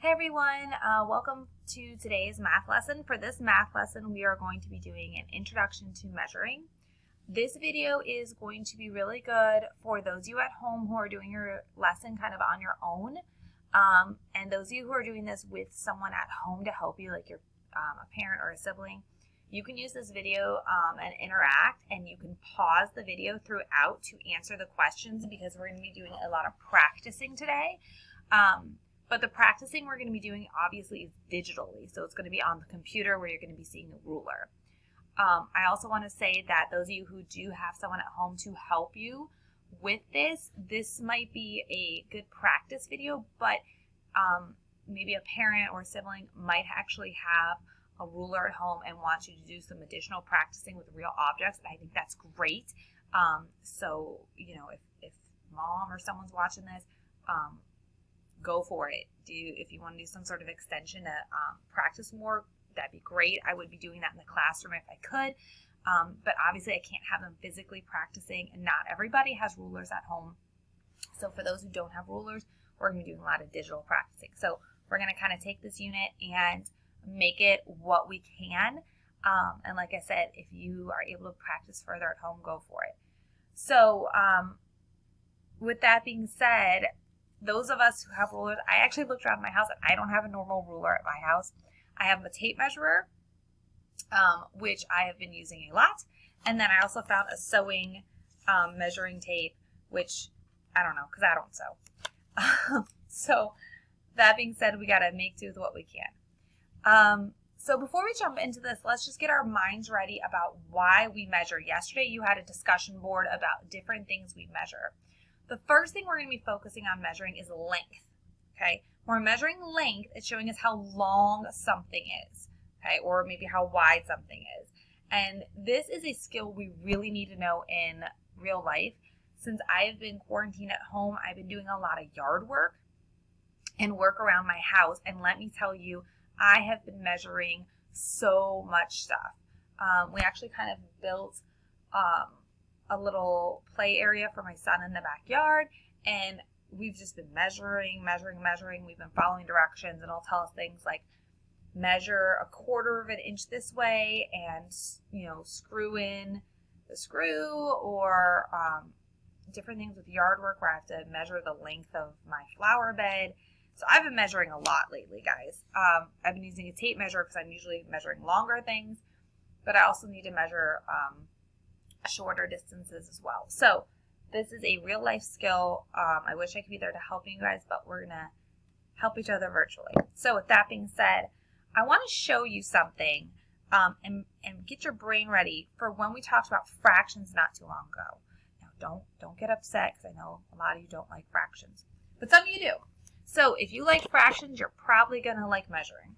Hey everyone, welcome to today's math lesson. For this math lesson, we are going to be doing an introduction to measuring. This video is going to be really good for those of you at home who are doing your lesson kind of on your own, and those of you who are doing this with someone at home to help you, like your a parent or a sibling. You can use this video and interact, and you can pause the video throughout to answer the questions because we're going to be doing a lot of practicing today. But the practicing we're going to be doing obviously is digitally, so it's going to be on the computer where you're going to be seeing the ruler. I also want to say that those of you who do have someone at home to help you with this might be a good practice video, but maybe a parent or a sibling might actually have a ruler at home and want you to do some additional practicing with real objects. I think that's great. So, you know, if mom or someone's watching this, go for it. If you want to do some sort of extension to practice more, that'd be great. I would be doing that in the classroom if I could, but obviously I can't have them physically practicing, and not everybody has rulers at home. So for those who don't have rulers, we're going to be doing a lot of digital practicing. So we're going to kind of take this unit and make it what we can. And like I said, if you are able to practice further at home, go for it. So with that being said, those of us who have rulers, I actually looked around my house and I don't have a normal ruler at my house. I have a tape measurer, which I have been using a lot. And then I also found a sewing measuring tape, which I don't know because I don't sew. So that being said, we got to make do with what we can. So before we jump into this, let's just get our minds ready about why we measure. Yesterday you had a discussion board about different things we measure. The first thing we're going to be focusing on measuring is length, okay? When we're measuring length, it's showing us how long something is, okay? Or maybe how wide something is. And this is a skill we really need to know in real life. Since I've been quarantined at home, I've been doing a lot of yard work and work around my house. And let me tell you, I have been measuring so much stuff. We actually kind of built a little play area for my son in the backyard, and we've just been measuring. We've been following directions, and it'll tell us things like measure 1/4 of an inch this way and, you know, screw in the screw, or different things with yard work where I have to measure the length of my flower bed. So I've been measuring a lot lately, guys. I've been using a tape measure because I'm usually measuring longer things, but I also need to measure shorter distances as well. So this is a real life skill. I wish I could be there to help you guys, but we're gonna help each other virtually. So with that being said, I want to show you something and get your brain ready for when we talked about fractions not too long ago. Now don't get upset because I know a lot of you don't like fractions, but some of you do. So if you like fractions, you're probably gonna like measuring.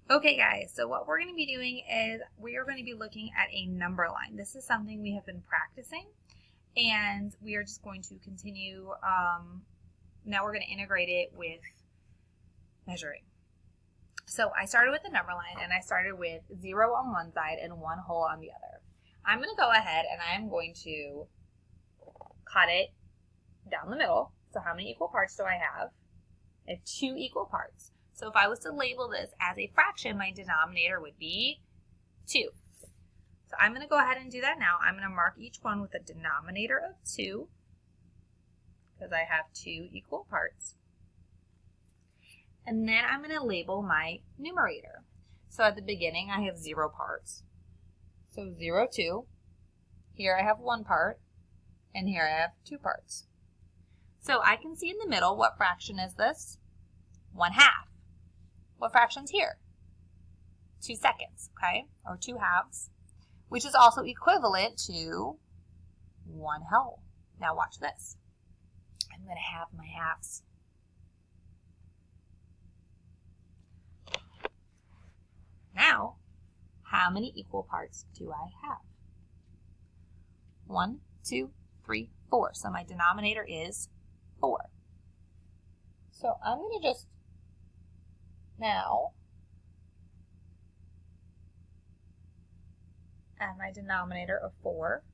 Okay guys, so what we're going to be doing is we are going to be looking at a number line. This is something we have been practicing, and we are just going to continue. Now we're going to integrate it with measuring. So I started with the number line, and I started with 0 on one side and 1 whole on the other. I'm going to go ahead and I'm going to cut it down the middle. So how many equal parts do I have? I have 2 equal parts. So if I was to label this as a fraction, my denominator would be 2. So I'm going to go ahead and do that now. I'm going to mark each one with a denominator of 2 because I have 2 equal parts. And then I'm going to label my numerator. So at the beginning, I have 0 parts. So 0, 2. Here I have 1 part, and here I have 2 parts. So I can see in the middle, what fraction is this? 1/2. What fraction's here? 2 seconds, okay? Or 2 halves, which is also equivalent to 1 whole. Now watch this. I'm going to have my halves. Now, how many equal parts do I have? 1, 2, 3, 4. So my denominator is 4. So I'm going to just now add my denominator of 4,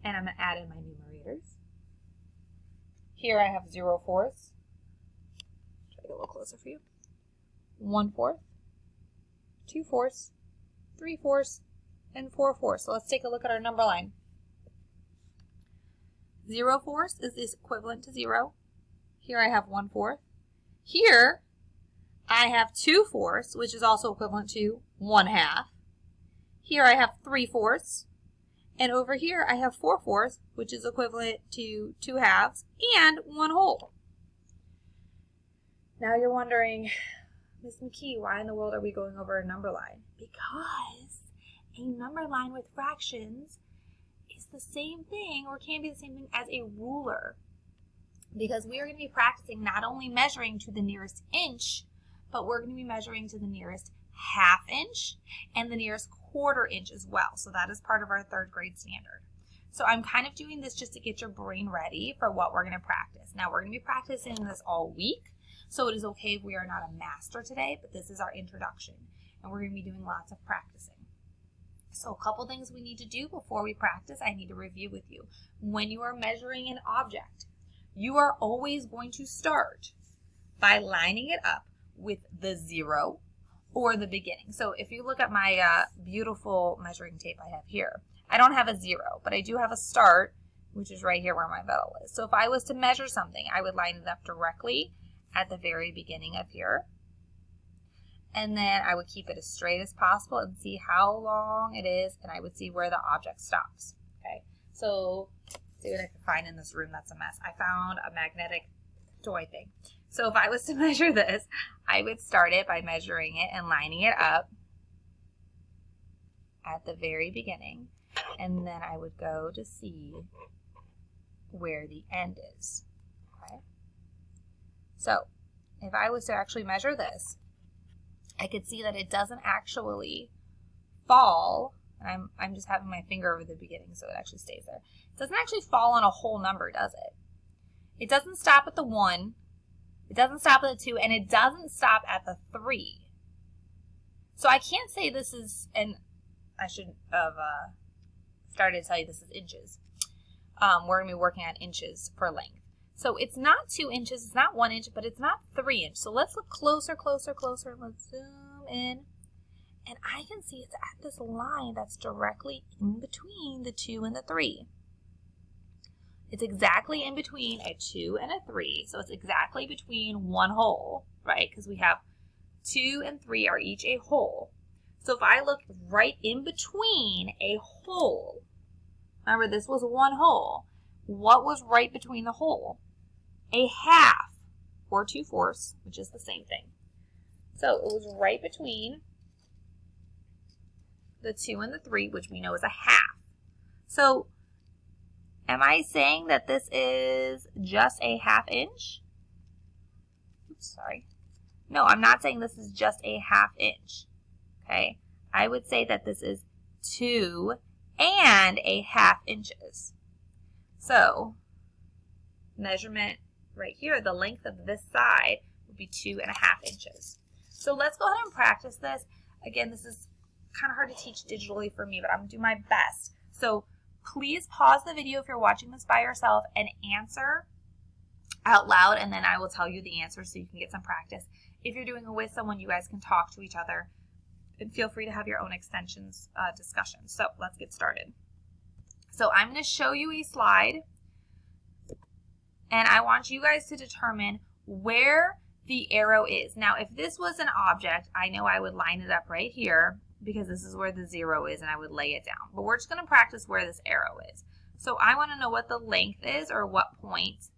and I'm going to add in my numerators. Here I have 0/4. Try to get a little closer for you. 1/4, 2/4, 3/4, and 4/4. So let's take a look at our number line. 0/4 is equivalent to 0. Here I have 1/4. Here I have 2/4, which is also equivalent to 1/2. Here I have 3/4. And over here I have 4/4, which is equivalent to 2/2 and 1/2. Now you're wondering, Ms. McKee, why in the world are we going over a number line? Because a number line with fractions is the same thing, or can be the same thing, as a ruler. Because we are going to be practicing not only measuring to the nearest inch, but we're going to be measuring to the nearest 1/2 inch and the nearest 1/4 inch as well. So that is part of our 3rd grade standard. So I'm kind of doing this just to get your brain ready for what we're going to practice. Now we're going to be practicing this all week. So it is okay if we are not a master today, but this is our introduction. And we're going to be doing lots of practicing. So a couple things we need to do before we practice, I need to review with you. When you are measuring an object, you are always going to start by lining it up with the 0 or the beginning. So if you look at my beautiful measuring tape I have here, I don't have a 0, but I do have a start, which is right here where my bevel is. So if I was to measure something, I would line it up directly at the very beginning of here. And then I would keep it as straight as possible and see how long it is, and I would see where the object stops. Okay, so see what I can find in this room that's a mess. I found a magnetic toy thing. So if I was to measure this, I would start it by measuring it and lining it up at the very beginning, and then I would go to see where the end is. Okay. So if I was to actually measure this, I could see that it doesn't actually fall. I'm just having my finger over the beginning so it actually stays there. It doesn't actually fall on a whole number, does it? It doesn't stop at the 1. It doesn't stop at the 2, and it doesn't stop at the 3. So I can't say this is, and I should have started to tell you this is inches. We're going to be working on inches for length. So it's not 2 inches, it's not 1 inch, but it's not 3 inches. So let's look closer, closer, closer. Let's zoom in. And I can see it's at this line that's directly in between the 2 and the 3. It's exactly in between a 2 and a 3. So it's exactly between one hole, right? Because we have 2 and 3 are each a hole. So if I look right in between a hole, remember this was one hole. What was right between the hole? A 1/2 or 2/4, which is the same thing. So it was right between the 2 and the 3, which we know is a 1/2. So am I saying that this is just a 1/2 inch? Oops, sorry. No, I'm not saying this is just a 1/2 inch. Okay, I would say that this is 2 and a 1/2 inches. So measurement right here, the length of this side would be 2 1/2 inches. So let's go ahead and practice this. Again, this is kind of hard to teach digitally for me, but I'm going to do my best. So please pause the video if you're watching this by yourself and answer out loud, and then I will tell you the answer so you can get some practice. If you're doing it with someone, you guys can talk to each other, and feel free to have your own extensions discussion. So let's get started. So I'm going to show you a slide, and I want you guys to determine where the arrow is. Now, if this was an object, I know I would line it up right here because this is where the 0 is, and I would lay it down. But we're just going to practice where this arrow is. So I want to know what the length is, or what point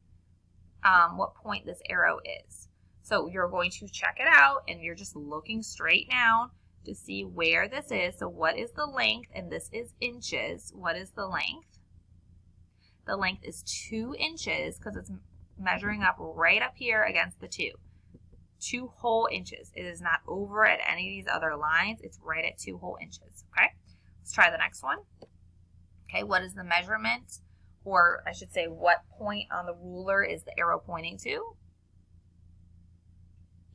this arrow is. So you're going to check it out, and you're just looking straight down to see where this is. So what is the length? And this is inches. What is the length? The length is 2 inches because it's measuring up right up here against the 2. 2 whole inches. It is not over at any of these other lines. It's right at 2 whole inches. Okay, let's try the next one. Okay, what is the measurement? Or I should say, what point on the ruler is the arrow pointing to?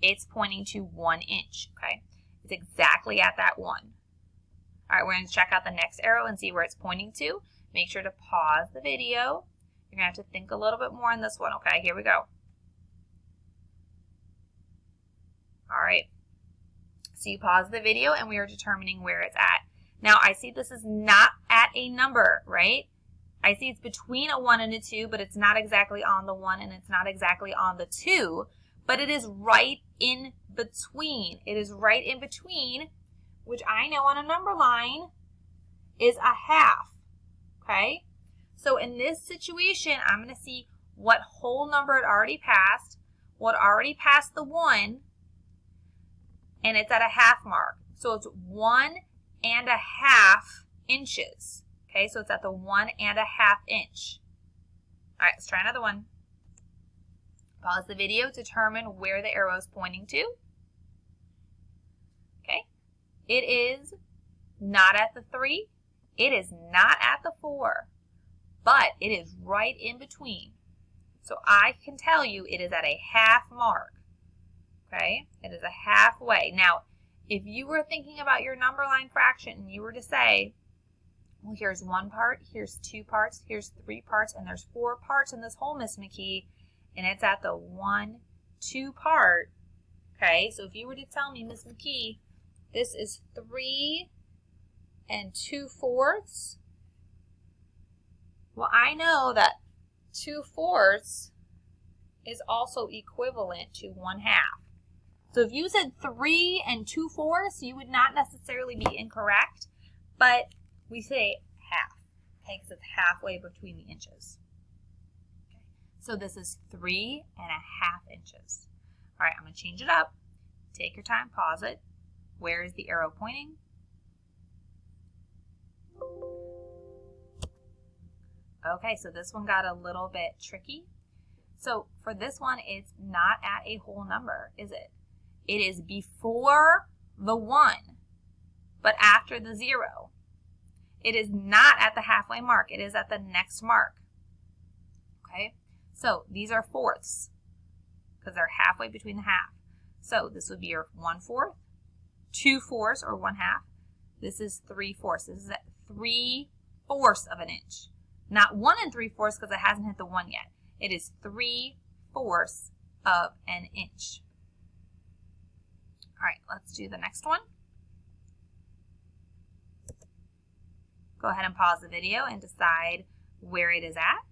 It's pointing to 1 inch. Okay, it's exactly at that 1. All right, we're going to check out the next arrow and see where it's pointing to. Make sure to pause the video You're going to have to think a little bit more on this one, okay? Here we go. All right. So you pause the video and we are determining where it's at. Now I see this is not at a number, right? I see it's between a 1 and a 2, but it's not exactly on the 1 and it's not exactly on the 2, but it is right in between. It is right in between, which I know on a number line is a half, okay? So in this situation, I'm going to see what whole number it already passed, what already passed the 1, and it's at a half mark. So it's 1.5 inches. Okay, so it's at the 1.5 inch. All right, let's try another one. Pause the video, determine where the arrow is pointing to. Okay, it is not at the 3. It is not at the 4, but it is right in between. So I can tell you it is at a half mark. Okay, it is a halfway. Now, if you were thinking about your number line fraction and you were to say, well, here's 1 part, here's 2 parts, here's 3 parts, and there's 4 parts in this whole, Miss McKee, and it's at the 1, 2 part. Okay, so if you were to tell me, Miss McKee, this is 3 2/4, well, I know that 2/4 is also equivalent to 1/2. So if you said 3 2/4, you would not necessarily be incorrect, but we say half, okay, because it's halfway between the inches. Okay. So this is 3.5 inches. All right, I'm going to change it up. Take your time, pause it. Where is the arrow pointing? Okay, so this one got a little bit tricky. So for this one, it's not at a whole number, is it? It is before the 1, but after the 0. It is not at the halfway mark. It is at the next mark. Okay, so these are fourths because they're halfway between the half. So this would be your 1/4, 2/4 or 1/2. This is 3/4. This is at 3/4 of an inch. Not 1 3/4 because it hasn't hit the 1 yet. It is 3/4 of an inch. All right, let's do the next one. Go ahead and pause the video and decide where it is at.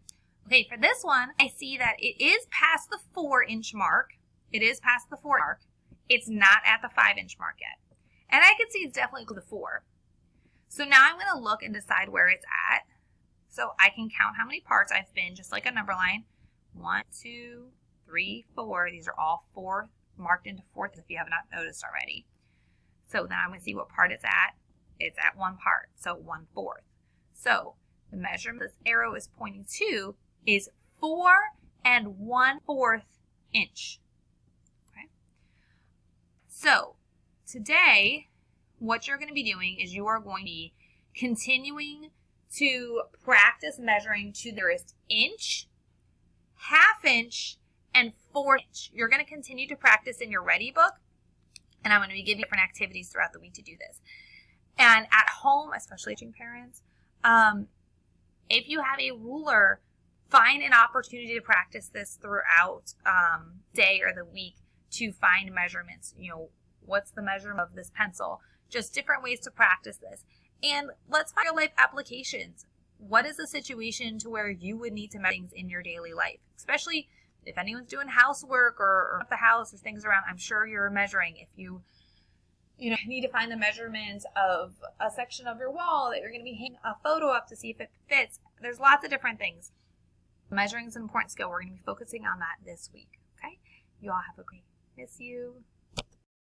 Okay, for this one, I see that it is past the 4-inch mark. It is past the 4 mark. It's not at the 5-inch mark yet. And I can see it's definitely equal to 4. So now I'm going to look and decide where it's at. So I can count how many parts I've been, just like a number line. 1, 2, 3, 4. These are all 4 marked into fourths if you have not noticed already. So now I'm going to see what part it's at. It's at 1 part, so 1/4. So the measurement this arrow is pointing to is 4 1/4 inch. Okay. So today, what you're going to be doing is you are going to be continuing to practice measuring to the nearest inch, 1/2 inch, and 1/4 inch. You're going to continue to practice in your Ready book, and I'm going to be giving different activities throughout the week to do this. And at home, especially teaching parents, if you have a ruler, find an opportunity to practice this throughout day or the week to find measurements. You know, what's the measurement of this pencil? Just different ways to practice this. And let's find real life applications. What is the situation to where you would need to measure things in your daily life? Especially if anyone's doing housework or the house or things around, I'm sure you're measuring. If you need to find the measurements of a section of your wall that you're going to be hanging a photo up to see if it fits. There's lots of different things. Measuring is an important skill. We're going to be focusing on that this week. Okay? You all have a great day. Miss you.